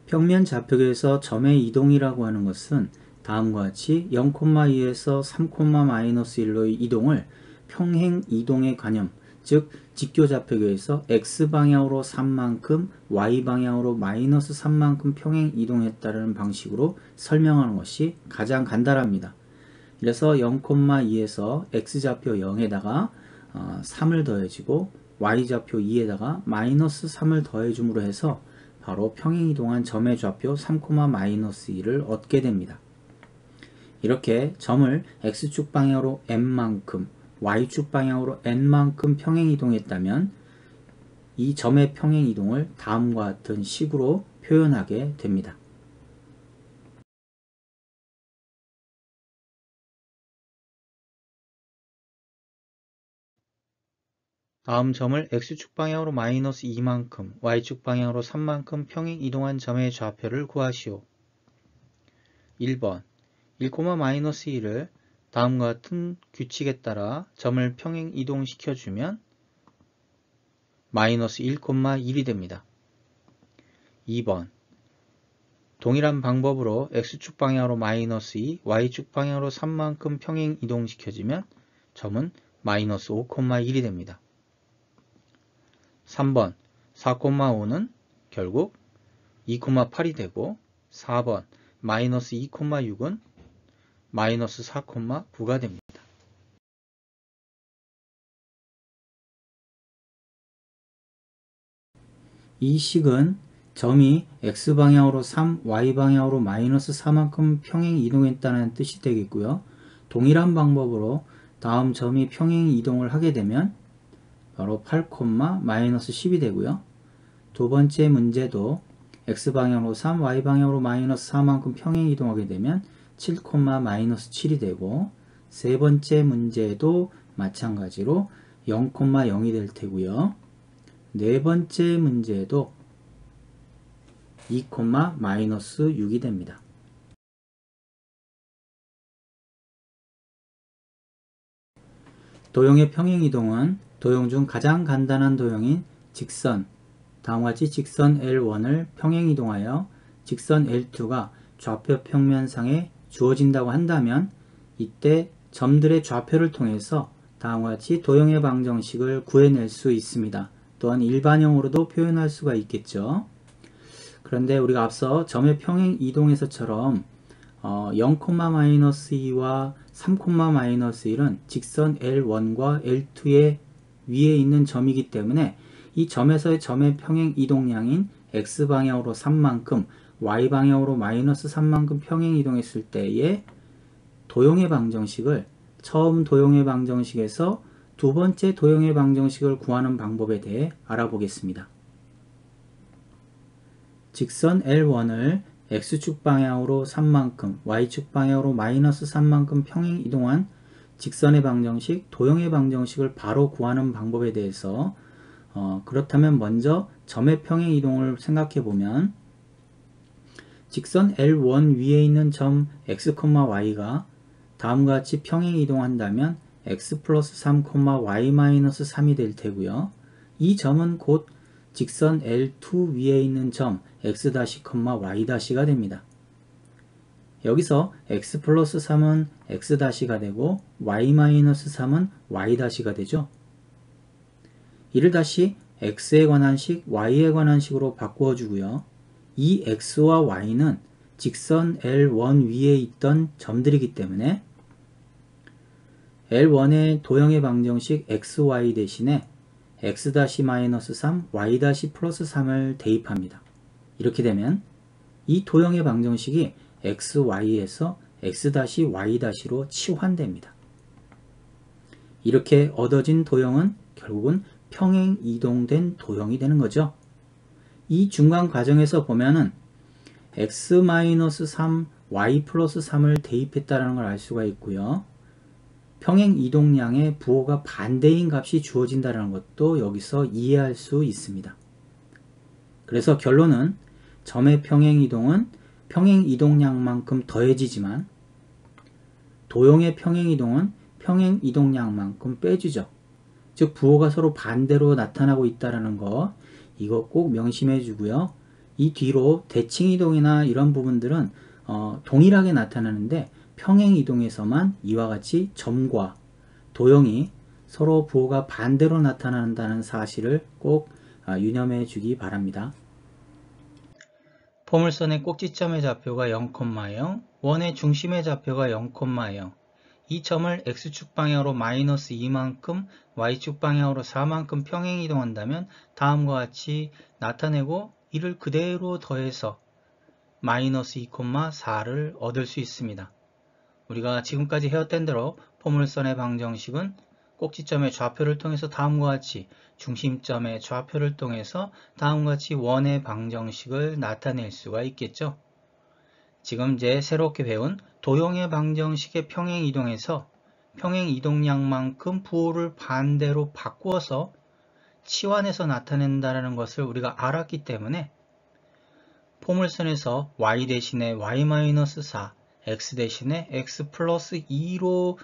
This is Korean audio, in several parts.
평면 좌표계에서 점의 이동이라고 하는 것은 다음과 같이 0,2에서 3,-1로의 이동을 평행 이동의 관념, 즉 직교 좌표계에서 x방향으로 3만큼, y방향으로 마이너스 3만큼 평행 이동했다는 방식으로 설명하는 것이 가장 간단합니다. 그래서 0,2에서 x좌표 0에다가 3을 더해주고 y좌표 2에다가 마이너스 3을 더해줌으로 해서 바로 평행이동한 점의 좌표 3,-1을 얻게 됩니다. 이렇게 점을 x축 방향으로 m만큼, y축 방향으로 n만큼 평행이동했다면 이 점의 평행이동을 다음과 같은 식으로 표현하게 됩니다. 다음 점을 x축 방향으로 마이너스 2만큼, y축 방향으로 3만큼 평행 이동한 점의 좌표를 구하시오. 1번 1,-1을 다음과 같은 규칙에 따라 점을 평행 이동시켜주면 마이너스 1,1이 됩니다. 2번 동일한 방법으로 x축 방향으로 마이너스 2, y축 방향으로 3만큼 평행 이동시켜주면 점은 마이너스 5,1이 됩니다. 3번 4,5는 결국 2,8이 되고 4번 마이너스 2,6은 마이너스 4,9가 됩니다. 이 식은 점이 x방향으로 3, y방향으로 마이너스 4만큼 평행 이동했다는 뜻이 되겠고요. 동일한 방법으로 다음 점이 평행 이동을 하게 되면 바로 8, 마이너스 10이 되고요. 두 번째 문제도 x방향으로 3, y방향으로 마이너스 4만큼 평행 이동하게 되면 7, 마이너스 7이 되고 세 번째 문제도 마찬가지로 0,0이 될 테고요. 네 번째 문제도 2, 마이너스 6이 됩니다. 도형의 평행이동은 도형 중 가장 간단한 도형인 직선, 다음과 같이 직선 L1을 평행이동하여 직선 L2가 좌표 평면상에 주어진다고 한다면 이때 점들의 좌표를 통해서 다음과 같이 도형의 방정식을 구해낼 수 있습니다. 또한 일반형으로도 표현할 수가 있겠죠. 그런데 우리가 앞서 점의 평행이동에서처럼 0,-2와 3,-1은 직선 L1과 L2의 위에 있는 점이기 때문에 이 점에서의 점의 평행 이동량인 x방향으로 3만큼, y방향으로 마이너스 3만큼 평행 이동했을 때의 도형의 방정식을 처음 도형의 방정식에서 두 번째 도형의 방정식을 구하는 방법에 대해 알아보겠습니다. 직선 L1을 x축 방향으로 3만큼, y축 방향으로 마이너스 3만큼 평행 이동한 직선의 방정식, 도형의 방정식을 바로 구하는 방법에 대해서 그렇다면 먼저 점의 평행 이동을 생각해 보면 직선 L1 위에 있는 점 x, y가 다음과 같이 평행 이동한다면 x 플러스 3, y 마이너스 3이 될 테고요. 이 점은 곧 직선 L2 위에 있는 점 x-, y-가 됩니다. 여기서 x 플러스 3은 x-가 되고 y 마이너스 3은 y-가 되죠. 이를 다시 x에 관한 식, y에 관한 식으로 바꾸어 주고요. 이 x와 y는 직선 L1 위에 있던 점들이기 때문에 L1의 도형의 방정식 xy 대신에 x-3, y-플러스 3을 대입합니다. 이렇게 되면 이 도형의 방정식이 xy에서 x-y-로 치환됩니다. 이렇게 얻어진 도형은 결국은 평행 이동된 도형이 되는 거죠. 이 중간 과정에서 보면은 x-3, y 플러스 3을 대입했다는 걸 알 수가 있고요. 평행 이동량의 부호가 반대인 값이 주어진다는 것도 여기서 이해할 수 있습니다. 그래서 결론은 점의 평행 이동은 평행 이동량만큼 더해지지만 도형의 평행 이동은 평행 이동량만큼 빼주죠. 즉 부호가 서로 반대로 나타나고 있다는 거 이거 꼭 명심해 주고요. 이 뒤로 대칭이동이나 이런 부분들은 동일하게 나타나는데 평행이동에서만 이와 같이 점과 도형이 서로 부호가 반대로 나타난다는 사실을 꼭 유념해 주기 바랍니다. 포물선의 꼭지점의 좌표가 0,0, 원의 중심의 좌표가 0,0. 이 점을 x축 방향으로 마이너스 2만큼, y축 방향으로 4만큼 평행 이동한다면 다음과 같이 나타내고 이를 그대로 더해서 마이너스 2,4를 얻을 수 있습니다. 우리가 지금까지 해왔던 대로 포물선의 방정식은 꼭지점의 좌표를 통해서 다음과 같이, 중심점의 좌표를 통해서 다음과 같이 원의 방정식을 나타낼 수가 있겠죠. 지금 이제 새롭게 배운 도형의 방정식의 평행이동에서 평행이동량만큼 부호를 반대로 바꾸어서 치환해서 나타낸다는 것을 우리가 알았기 때문에 포물선에서 y 대신에 y-4, x 대신에 x 플러스 2로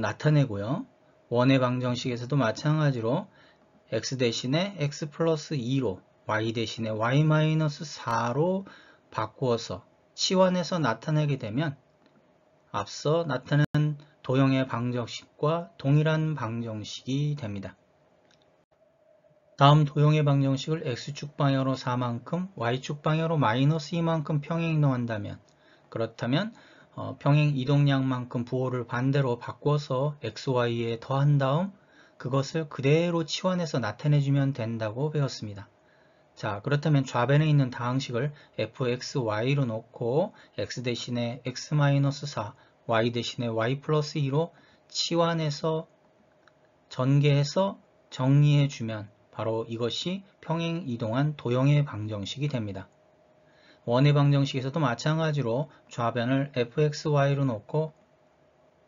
나타내고요. 원의 방정식에서도 마찬가지로 x 대신에 x 플러스 2로 y 대신에 y-4로 바꾸어서 치환해서 나타내게 되면 앞서 나타낸 도형의 방정식과 동일한 방정식이 됩니다. 다음 도형의 방정식을 x축 방향으로 4만큼, y축 방향으로 마이너스 2만큼 평행이동한다면, 그렇다면 평행 이동량만큼 부호를 반대로 바꿔서 xy에 더한 다음 그것을 그대로 치환해서 나타내주면 된다고 배웠습니다. 자, 그렇다면 좌변에 있는 다항식을 fxy로 놓고 x 대신에 x-4, y 대신에 y 플러스 2로 치환해서 전개해서 정리해주면 바로 이것이 평행 이동한 도형의 방정식이 됩니다. 원의 방정식에서도 마찬가지로 좌변을 fxy로 놓고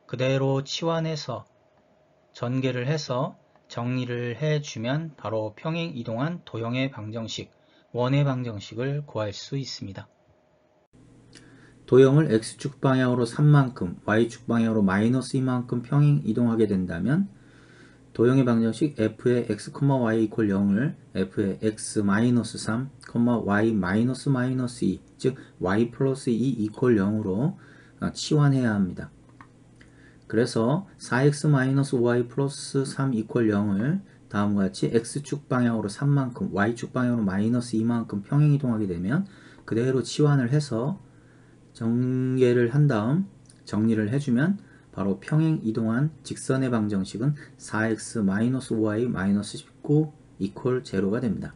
그대로 치환해서 전개를 해서 정리를 해주면 바로 평행 이동한 도형의 방정식, 원의 방정식을 구할 수 있습니다. 도형을 x축 방향으로 3만큼, y축 방향으로 마이너스 2만큼 평행 이동하게 된다면 도형의 방정식 f의 x, y 이퀄 0을 f의 x-3, y-2, 즉 y 플러스 2 이퀄 0으로 치환해야 합니다. 그래서 4x-5y 플러스 3 이퀄 0을 다음과 같이 x축 방향으로 3만큼, y축 방향으로 마이너스 2만큼 평행 이동하게 되면 그대로 치환을 해서 전개를 한 다음 정리를 해주면 바로 평행 이동한 직선의 방정식은 4x-5y-19 이퀄 0가 됩니다.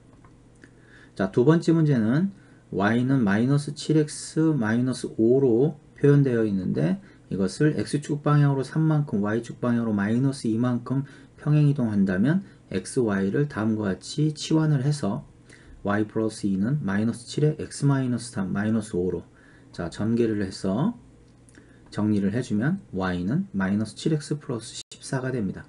자, 두 번째 문제는 y는 마이너스 7x-5로 표현되어 있는데 이것을 x축 방향으로 3만큼, y축 방향으로 마이너스 2만큼 평행 이동한다면 xy를 다음과 같이 치환을 해서 y 플러스 2는 마이너스 7에 x-3 마이너스 5로 자, 전개를 해서 정리를 해주면 y는 마이너스 7x 플러스 14가 됩니다.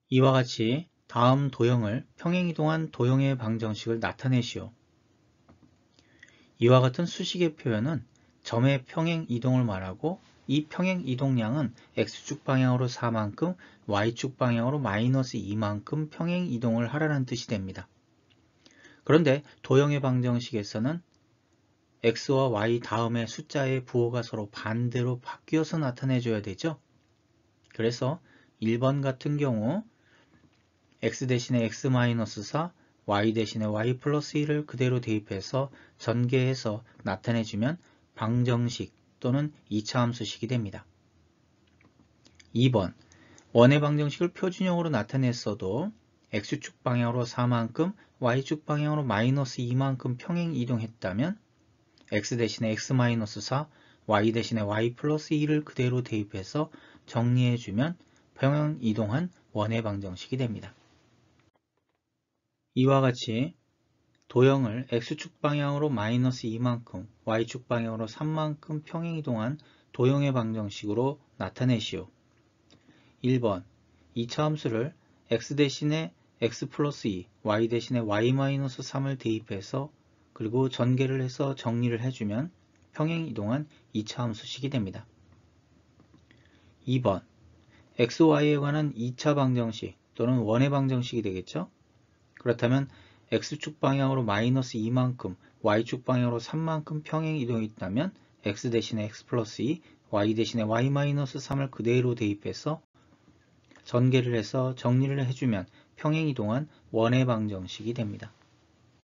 이와 같이 다음 도형을 평행이동한 도형의 방정식을 나타내시오. 이와 같은 수식의 표현은 점의 평행이동을 말하고 이 평행이동량은 x축 방향으로 4만큼, y축 방향으로 마이너스 2만큼 평행이동을 하라는 뜻이 됩니다. 그런데 도형의 방정식에서는 x와 y 다음에 숫자의 부호가 서로 반대로 바뀌어서 나타내줘야 되죠. 그래서 1번 같은 경우 x 대신에 x-4, y 대신에 y 플러스 1을 그대로 대입해서 전개해서 나타내주면 방정식 또는 2차 함수식이 됩니다. 2번 원의 방정식을 표준형으로 나타냈어도 x축 방향으로 4만큼, y축 방향으로 마이너스 2만큼 평행 이동했다면 x 대신에 x-4, y 대신에 y 플러스 2를 그대로 대입해서 정리해주면 평행 이동한 원의 방정식이 됩니다. 이와 같이 도형을 x축 방향으로 마이너스 2만큼, y축 방향으로 3만큼 평행 이동한 도형의 방정식으로 나타내시오. 1번 2차 함수를 x 대신에 x 플러스 2, y 대신에 y-3을 대입해서 그리고 전개를 해서 정리를 해주면 평행 이동한 2차 함수식이 됩니다. 2번 xy에 관한 2차 방정식 또는 원의 방정식이 되겠죠. 그렇다면 x축 방향으로 마이너스 2만큼, y축 방향으로 3만큼 평행 이동이 있다면 x 대신에 x 플러스 2, y 대신에 y 마이너스 3을 그대로 대입해서 전개를 해서 정리를 해주면 평행 이동한 원의 방정식이 됩니다.